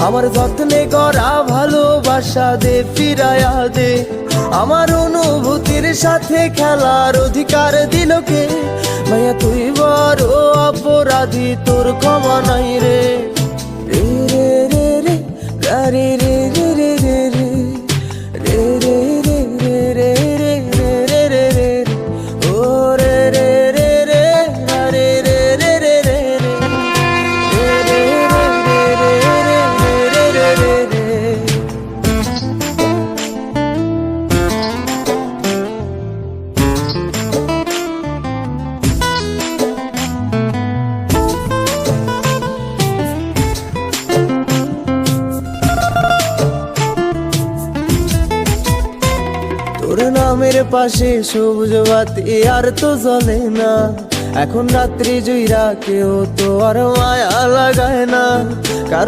আমার যত্নে করা ভালোবাসা দে ফিরায়া দে, আমার অনুভূতির সাথে খেলার অধিকার দিল কে? মায়া তুই বড় অপরাধী, তোর ক্ষমা নাই রে। রে রে রে রে রে রে রে রে রে রে রে রে রে রে রে রে রে রে ও রে রে রে রে রে রে রে রে রে তোর নামের পাশে সবুজ বাতি আর তো জ্বলে না, এখন রাত্রি জুইরা কেউ তো আর মায়া লাগায় না।